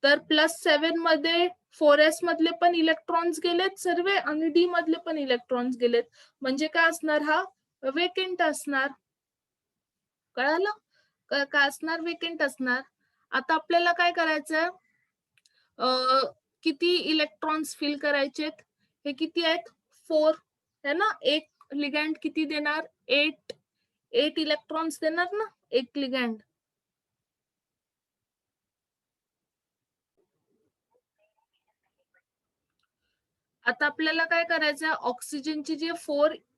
तर +7 मध्ये 4s मधले पण इलेक्ट्रॉन्स गेलेत सर्व आणि डी मधले पण इलेक्ट्रॉन्स गेलेत, म्हणजे काय असणार, हा वेकेंट असणार. कळालं? काय असणार, वेकेंट असणार. आता आपल्याला काय करायचं, किती इलेक्ट्रॉन्स फिल करायचेत, हे किती आहेत, 4 है ना. एक लिगँड किती देणार, 8 इलेक्ट्रॉन्स देणार ना एक लिगँड. आता आपल्याला काय करायचं, ऑक्सिजनचे जे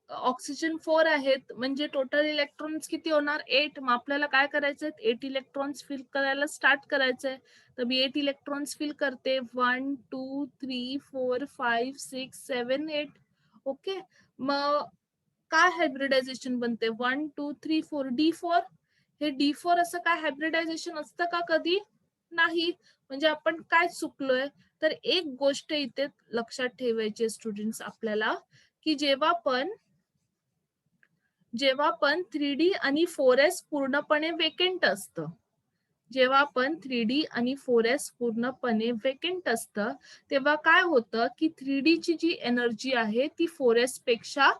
ऑक्सिजन 4 आहेत, म्हणजे टोटल इलेक्ट्रॉन्स किती होणार, 8. मग आपल्याला काय करायचं, 8 इलेक्ट्रॉन्स फिल करायला स्टार्ट करायचंय. तर मी 8 इलेक्ट्रॉन्स फिल करते, 1 2 3 4 5 6 7 8. ओके. मग काय हायब्रिडायझेशन बनते, 1 2 3 4 D4. हे D4 असं काय हायब्रिडायझेशन असतं का कधी, नाही. म्हणजे आपण काय चुकलोय, तर एक गोष्ट इथे लक्षात ठेवायची स्टुडंट्स आपल्याला, की जेव्हा पण 3D आणि 4s पूर्णपणे वेकेंट असतं, जेव्हा पण 3D आणि 4s पूर्णपणे वेकेंट असतं, तेव्हा काय होतं की 3D ची जी एनर्जी आहे ती 4s पेक्षा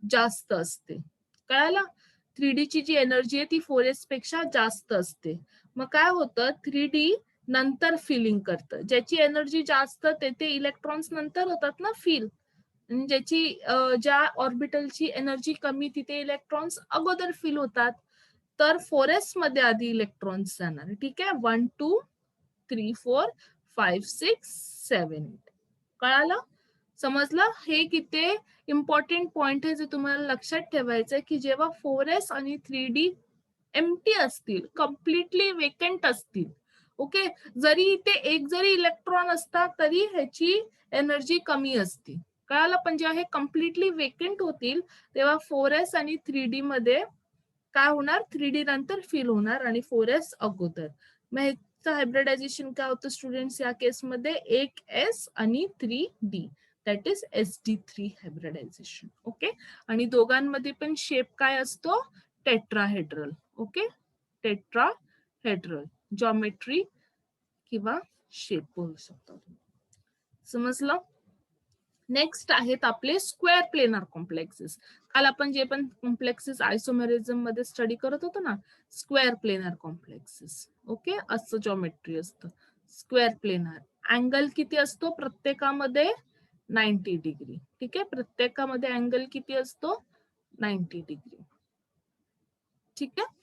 जास्त असते. कळालं? 3D ची जी एनर्जी आहे ती 4s पेक्षा जास्त असते. मग काय होतं, 3D नंतर फिलिंग करतं. ज्याची एनर्जी जास्त ते इलेक्ट्रॉन्स नंतर होतात ना फिल. ज्याची ज्या ऑर्बिटलची एनर्जी कमी तिथे इलेक्ट्रॉन्स अगोदर फिल होतात. तर 4s मध्ये आधी इलेक्ट्रॉन्स जाणार. ठीक आहे, 1 2 3 4 5 6 7 8. कळालं? समजलं? हे किती इम्पॉर्टंट पॉइंट आहे जे तुम्हाला लक्षात ठेवायचं आहे, की जेव्हा 4s आणि 3D एम्प्टी असतील, कम्प्लिटली वेकेंट असतील, ओके, जरी इथे एक जरी इलेक्ट्रॉन असतात तरी ह्याची एनर्जी कमी असते. कळालं? पण जेव्हा हे कम्प्लिटली वेकेंट होतील तेव्हा 4s आणि 3D मध्ये काय होणार, 3D नंतर फिल होणार आणि 4s अगोदर. मग ह्याचं हायब्रिडायझेशन काय होतं स्टुडंट्स या केसमध्ये, 1s आणि 3D, that is sd3 hybridisation. Okay. आणि दोघांमध्ये पण शेप काय असतो, टेट्राहेड्रल. ओके, टेट्राहेड्रल जॉमेट्री किंवा शेप बोलू शकतो. समजलं? नेक्स्ट आहेत आपले स्क्वेअर प्लेनर कॉम्प्लेक्सेस. काल आपण जे पण कॉम्प्लेक्सेस आयसोमेरिझम मध्ये स्टडी करत होतो ना, स्क्वेअर प्लेनर कॉम्प्लेक्सेस. ओके, असं जॉमेट्री असतं स्क्वेअर प्लेनर. अँगल किती असतो प्रत्येकामध्ये, 90 डिग्री. ठीक आहे, प्रत्येकामध्ये अँगल किती असतो, 90 डिग्री. ठीक आहे.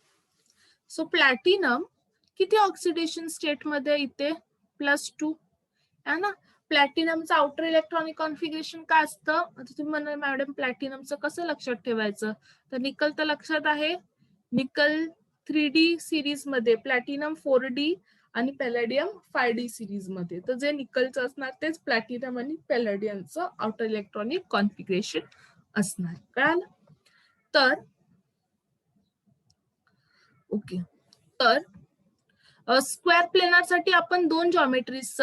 सो प्लॅटिनम किती ऑक्सिडेशन स्टेट मध्ये, इथे +2 है ना. प्लॅटिनमचं आउटर इलेक्ट्रॉनिक कॉन्फिगरेशन काय असतं, आता तुम्ही म्हणाल मॅडम प्लॅटिनमचं कसं लक्षात ठेवायचं, तर निकल तर लक्षात आहे. निकल 3D सिरीज मध्ये, प्लॅटिनम 4D आणि पॅलेडियम 5D सिरीज मध्ये. तर जे निकलचं असणार तेच प्लॅटिनम आणि पॅलेडियमचं आउटर इलेक्ट्रॉनिक कॉन्फिगरेशन असणार. कळालं? तर ओके, तर स्क्वेअर प्लेनर साठी आपण दोन जॉमेट्रीज,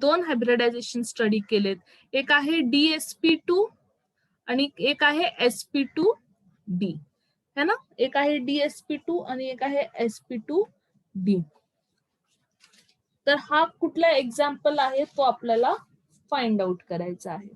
दोन हायब्रिडायझेशन स्टडी केलेत. एक आहे DsP2 आणि एक आहे sp2d, है ना. एक आहे DsP2 आणि एक आहे sp2d. तर हा कुठला एक्झाम्पल आहे तो आपल्याला फाइंड आउट करायचा आहे.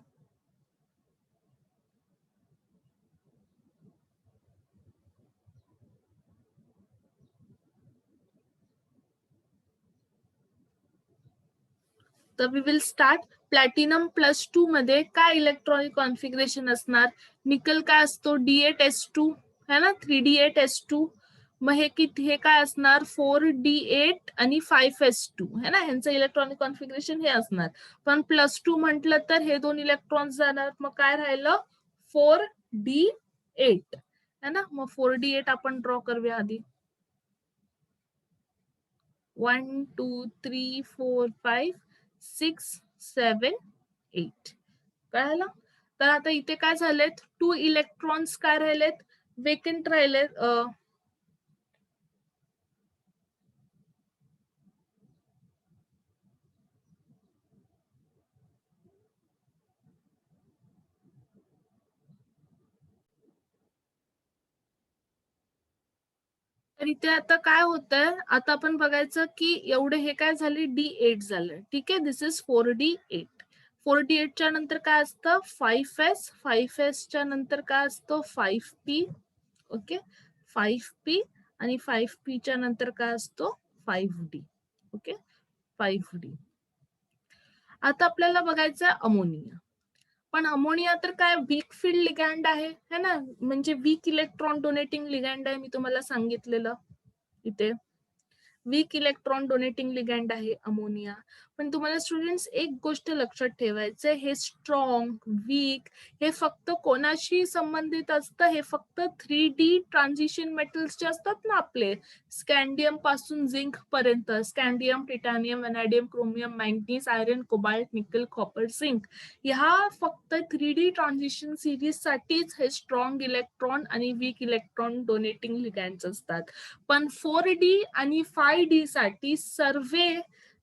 तर वी विल स्टार्ट. प्लॅटिनम +2 मध्ये काय इलेक्ट्रॉनिक कॉन्फिगरेशन असणार, निकल काय असतो, D8s2 है ना, 3D8s2. मग हे किती, हे काय असणार, 4D8 आणि 5s2 है ना, ह्यांचं इलेक्ट्रॉनिक कॉन्फिगरेशन हे असणार. पण +2 म्हटलं तर हे दोन इलेक्ट्रॉन्स जाणार, मग काय राहिलं, 4D8 है ना. मग 4D8 आपण ड्रॉ करूया आधी. 1 2 3 4 5 6 7 8. कळालं? तर आता इथे काय झालेत, 2 इलेक्ट्रॉन्स काय राहिलेत, वेकेंट राहिलेत. तर इथे आता काय होतंय, आता आपण बघायचं की एवढे हे काय झाले, D8 झालं. ठीक आहे, दिस इज 4D8. 4D8 च्या नंतर काय असतं 5S. 5S च्या नंतर काय असतो 5P. ओके, 5P आणि 5P च्या नंतर काय असतो 5D. Okay, 5D. आता आपल्याला बघायचं अमोनिया. पण अमोनिया तर काय वीक फील्ड लिगँड आहे है ना, म्हणजे वीक इलेक्ट्रॉन डोनेटिंग लिगँड आहे. मी तुम्हाला सांगितलेलं इथे वीक इलेक्ट्रॉन डोनेटिंग लिगँड आहे अमोनिया. पण तुम्हाला स्टुडंट्स एक गोष्ट लक्षात ठेवायचं, हे स्ट्रॉंग वीक हे फक्त कोणाशी संबंधित असतं, हे फक्त 3D ट्रान्झिशन मेटल्सचे असतात ना आपले, स्कॅन्डियम पासून झिंक पर्यंत, scandium, titanium, vanadium, chromium, manganese, iron, cobalt, nickel, copper, zinc. ह्या फक्त 3D ट्रान्झिशन सिरीज साठीच हे स्ट्रॉंग इलेक्ट्रॉन आणि वीक इलेक्ट्रॉन डोनेटिंग लिगँड्स असतात. पण 4D आणि 5D साठी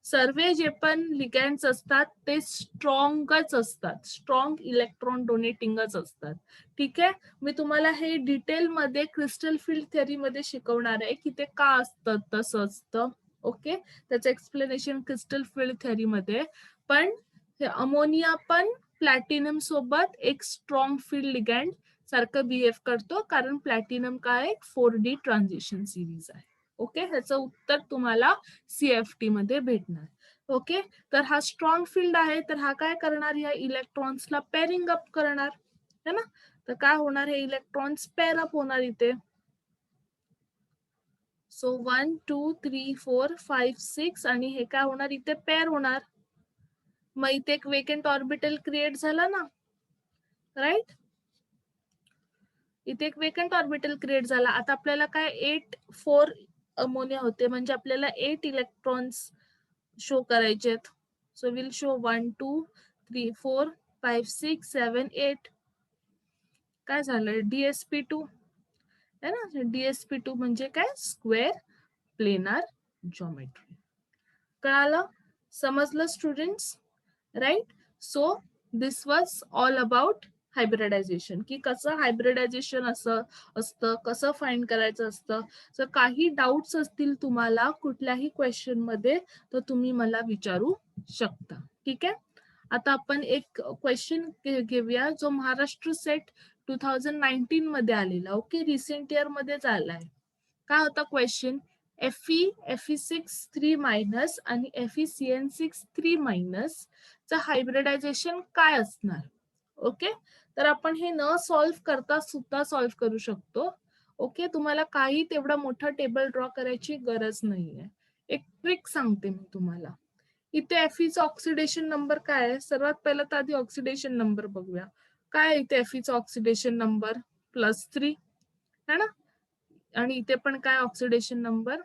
सर्वे जे पण लिगँड्स असतात ते स्ट्रॉंगच असतात, स्ट्रॉंग इलेक्ट्रॉन डोनेटिंगच असतात. ठीक आहे, मी तुम्हाला हे डिटेलमध्ये क्रिस्टल फील्ड थेअरीमध्ये शिकवणार आहे की ते का असतं तसं असतं. ओके, त्याचं एक्सप्लेनेशन क्रिस्टल फील्ड थेअरीमध्ये. पण हे अमोनिया पण प्लॅटिनम सोबत एक स्ट्रॉंग फील्ड लिगँड सारखं बिहेव करतो, कारण प्लॅटिनम काय 4D ट्रान्झिशन सिरीज आहे. ओके, ह्याचं उत्तर तुम्हाला CFT मध्ये भेटणार. ओके, तर हा स्ट्रॉंग फील्ड आहे, तर हा काय करणार, या इलेक्ट्रॉन्सला पेअरिंग अप करणार है ना. तर काय होणार, हे इलेक्ट्रॉन्स पेअर अप होणार इथे. सो 1 2 3 4 5 6 आणि हे काय होणार इथे पेअर होणार. मग इथे एक वेकेंट ऑर्बिटल क्रिएट झाला ना, राईट. इथे एक वेकंट ऑर्बिटल क्रिएट झाला. आता आपल्याला काय 8 4 अमोनिया होते, म्हणजे आपल्याला 8 इलेक्ट्रॉन्स शो करायचे आहेत. So will show 1 2 3 4 5 6 7 8. काय झालं DsP2 है ना. DsP2 म्हणजे काय स्क्वेअर प्लेनार जॉमेट्री. कळालं, समजलं students, right. So this was all about hybridization, की कसं हायब्रिडायझेशन असतं, कसं फाइंड करायचं असतं. जर काही डाऊट्स असतील तुम्हाला कुठल्याही क्वेश्चन मध्ये तर तुम्ही मला विचारू शकता. ठीक आहे, आता आपण एक क्वेश्चन घेऊया जो महाराष्ट्र सेट 2019 मध्ये आलेला. ओके, रिसेंट इयर मध्ये आलाय. काय होता क्वेश्चन, Fe6 3 मायनस आणि FeCN6 3 मायनस चं हायब्रिडायझेशन काय असणार. ओके, तर आपण हे न सॉल्व्ह करता सुद्धा सॉल्व्ह करू शकतो. ओके, तुम्हाला काही तेवढा मोठा टेबल ड्रॉ करायची गरज नाहीये. एक ट्रिक सांगते मी तुम्हाला. इथे Feचा ऑक्सिडेशन नंबर काय आहे, सर्वात पहिला तर आधी ऑक्सिडेशन नंबर बघूया. काय आहे इथे Feचा ऑक्सिडेशन नंबर +3 है ना, आणि इथे पण काय oxidation number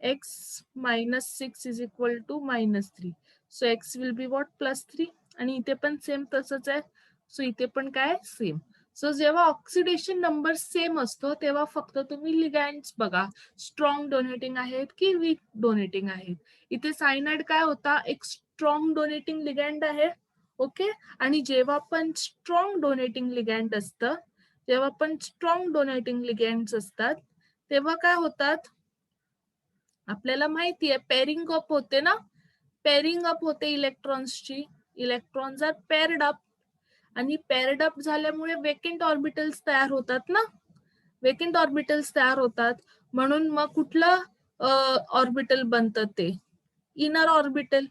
x -6 is equal to -3. So x will be what +3. आणि इथे पण सेम तसंच आहे. सो इथे पण काय सेम. सो जेव्हा ऑक्सिडेशन नंबर सेम असतो तेव्हा फक्त तुम्ही लिगँड्स बघा, स्ट्रॉंग डोनेटिंग आहेत की वीक डोनेटिंग आहेत. इथे सायनाइड काय होता, एक स्ट्रॉंग डोनेटिंग लिगँड आहे. ओके, आणि जेव्हा पण स्ट्रॉंग डोनेटिंग लिगँड असतं, जेव्हा पण स्ट्रॉंग डोनेटिंग लिगँड्स असतात तेव्हा काय होतात, आपल्याला माहितीये पेअरिंग अप होते ना, पेअरिंग अप होते इलेक्ट्रॉन्सची. इलेक्ट्रॉन्स आर पेअर्ड अप, आणि पेअर्ड अप झाल्यामुळे वेकेंट ऑर्बिटल्स तयार होतात ना, वेकेंट ऑर्बिटल्स तयार होतात. म्हणून मग कुठलं ऑर्बिटल बनतं, ते इनर ऑर्बिटल.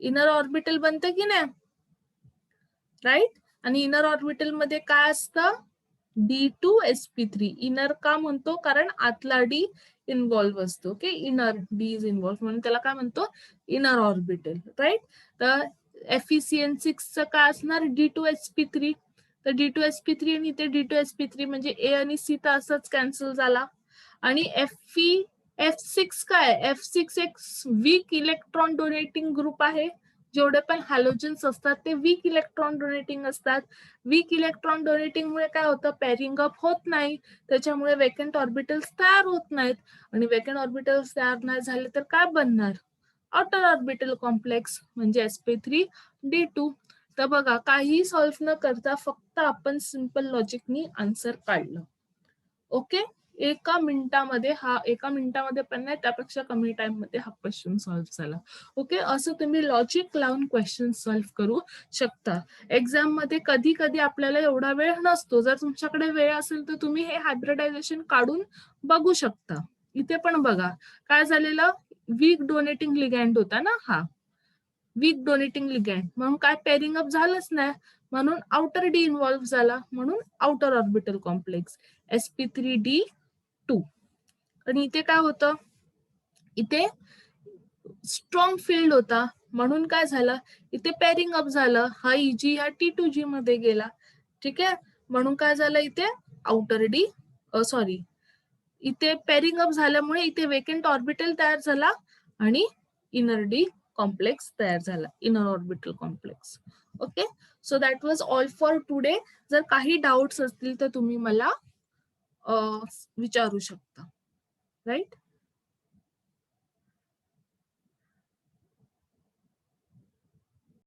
इनर ऑर्बिटल बनतं की नाही, राईट. आणि इनर ऑर्बिटल मध्ये काय असतं, D2sp3. इनर का म्हणतो, कारण आतला डी इन्व्हॉल्व्ह असतो. Okay, inner D is involve, म्हणून त्याला काय म्हणतो, इनर ऑर्बिटल, राईट. तर FeCN6 चं काय असणार, D2sp3. तर D2sp3 आणि इथे D2sp3 म्हणजे A आणि C तर असंच कॅन्सल झाला. आणि F6 काय, F6 एक वीक इलेक्ट्रॉन डोनेटिंग ग्रुप आहे. जेवढे पण हॅलोजन्स असतात ते वीक इलेक्ट्रॉन डोनेटिंग असतात. वीक इलेक्ट्रॉन डोनेटिंग मुळे काय होतं, पेअरिंग अप होत नाही, त्याच्यामुळे वेकंट ऑर्बिटल्स तयार होत नाहीत. आणि वेकंट ऑर्बिटल्स तयार नाही झाले तर काय बनणार, आउटर ऑर्बिटल कॉम्प्लेक्स, म्हणजे sp3d2. तर बघा, काही सॉल्व्ह न करता फक्त आपण सिंपल लॉजिकनी आन्सर काढलं. ओके, एका मिनिटामध्ये पण नाही, त्यापेक्षा कमी टाइम मध्ये हा क्वेश्चन सॉल्व्ह झाला. ओके, असं तुम्ही लॉजिक लावून क्वेश्चन सॉल्व्ह करू शकता. एक्झाम मध्ये कधी कधी आपल्याला एवढा वेळ नसतो. जर तुमच्याकडे वेळ असेल तर तुम्ही हे हायब्रिडायझेशन काढून बघू शकता. इथे पण बघा काय झालेलं, वीक डोनेटिंग लिगँड होता ना हा, वीक डोनेटिंग लिगँड, म्हणून काय पेअरिंग अप झालंच नाही, म्हणून आउटर डी इन्व्हॉल्व्ह झाला, म्हणून आउटर ऑर्बिटल कॉम्प्लेक्स sp3d2. आणि इथे काय होतं, इथे स्ट्रॉंग फील्ड होता, म्हणून काय झालं, इथे पेअरिंग अप झालं, हा Eg हा T2G मध्ये गेला. ठीक आहे, म्हणून काय झालं, इथे आउटर डी सॉरी इथे पेअरिंग अप झाल्यामुळे इथे वेकंट ऑर्बिटल तयार झाला आणि इनर डी कॉम्प्लेक्स तयार झाला, inner orbital complex. Okay, so that was all for today. जर काही डाऊट्स असतील तर तुम्ही मला विचारू शकता, राईट.